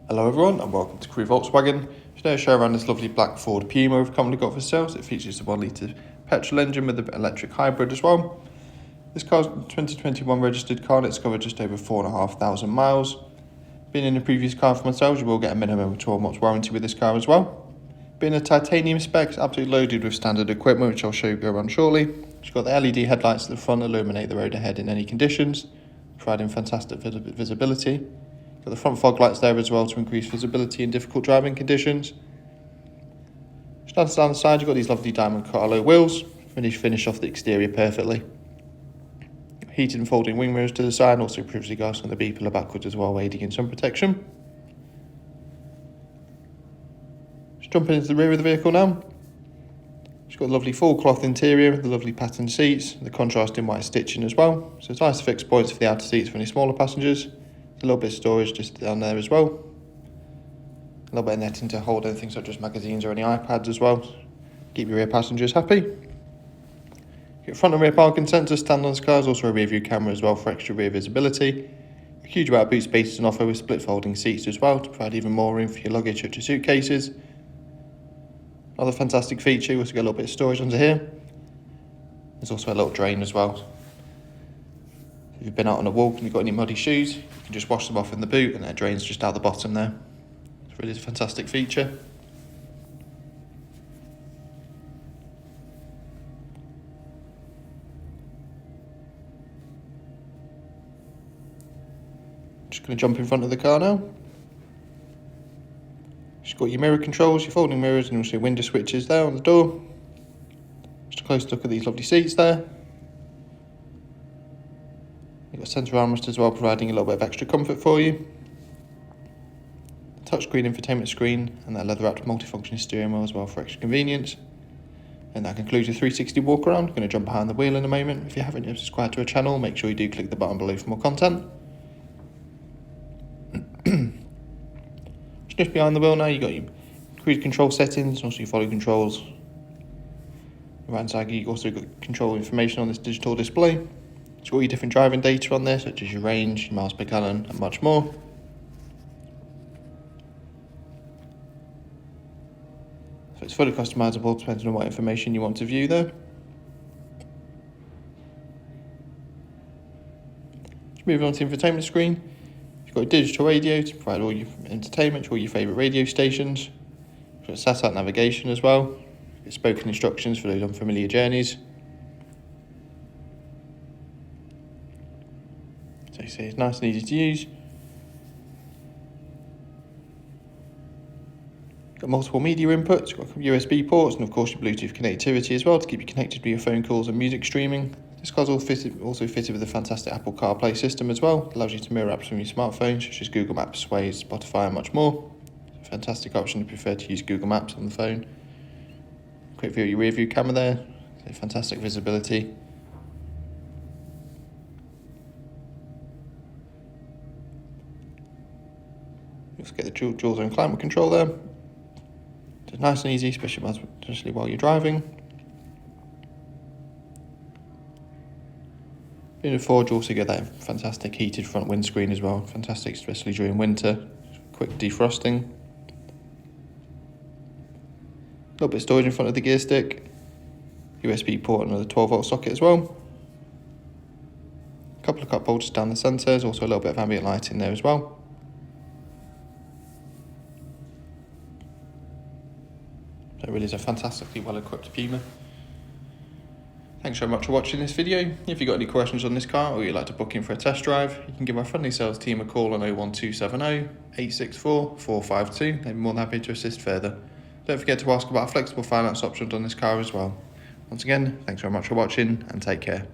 Hello everyone and welcome to Crewe Volkswagen. Today I'll show around this lovely black Ford Puma we've currently got for sale. It features a 1 litre petrol engine with an electric hybrid as well. This car's a 2021 registered car and it's covered just over 4,500 miles. Being in a previous car for myself, you will get a minimum of 12 months warranty with this car as well. Being a titanium spec, it's absolutely loaded with standard equipment which I'll show you around shortly. It's got the LED headlights at the front, illuminate the road ahead in any conditions, providing fantastic visibility. Got the front fog lights there as well to increase visibility in difficult driving conditions. Just down the side, you've got these lovely diamond cut alloy wheels, finish off the exterior perfectly. Heated and folding wing mirrors to the side, and also privacy glass on the B pillar backwards as well, aiding in sun protection. Just jumping into the rear of the vehicle now. It's got a lovely full cloth interior, the lovely patterned seats, the contrasting white stitching as well. So it's nice fixed points for the outer seats for any smaller passengers. A little bit of storage just down there as well. A little bit of netting to hold anything such as magazines or any iPads as well. Keep your rear passengers happy. Your front and rear parking sensors stand on this car. There's also a rear view camera as well for extra rear visibility. A huge amount of boot space on offer with split folding seats as well to provide even more room for your luggage such as suitcases. Another fantastic feature, you also get a little bit of storage under here. There's also a little drain as well. If you've been out on a walk and you've got any muddy shoes, you can just wash them off in the boot and that drains just out the bottom there. It's really a fantastic feature. Just going to jump in front of the car now. Just got your mirror controls, your folding mirrors and also your window switches there on the door. Just a close look at these lovely seats there. You've got a centre armrest as well, providing a little bit of extra comfort for you. Touchscreen infotainment screen and that leather-wrapped multifunction steering wheel as well for extra convenience. And that concludes your 360 walk around. I'm going to jump behind the wheel in a moment. If you haven't yet subscribed to our channel, make sure you do click the button below for more content. Just behind the wheel now, you've got your cruise control settings, also your volume controls. Right hand side, you've also got control information on this digital display. It's got all your different driving data on there, such as your range, your miles per gallon, and much more. So it's fully customizable depending on what information you want to view there. Just moving on to the infotainment screen. You've got a digital radio to provide all your entertainment to all your favourite radio stations. You've got satellite navigation as well. You've got spoken instructions for those unfamiliar journeys. So you see it's nice and easy to use. Got multiple media inputs, got USB ports and of course your Bluetooth connectivity as well to keep you connected with your phone calls and music streaming. This car's also fitted with a fantastic Apple CarPlay system as well. It allows you to mirror apps from your smartphone such as Google Maps, Waze, Spotify and much more. It's a fantastic option if you prefer to use Google Maps on the phone. Quick view of your rear view camera there, fantastic visibility. Let's get the dual zone climate control there. It's nice and easy, especially while you're driving. Being a Ford, you also get that fantastic heated front windscreen as well. Fantastic, especially during winter. Quick defrosting. A little bit of storage in front of the gear stick. USB port and another 12 volt socket as well. A couple of cup holders down the centre. There's also a little bit of ambient light in there as well. So it really is a fantastically well equipped Puma. Thanks very much for watching this video. If you've got any questions on this car or you'd like to book in for a test drive, you can give our friendly sales team a call on 01270 864 452. They'd be more than happy to assist further. Don't forget to ask about flexible finance options on this car as well. Once again, thanks very much for watching and take care.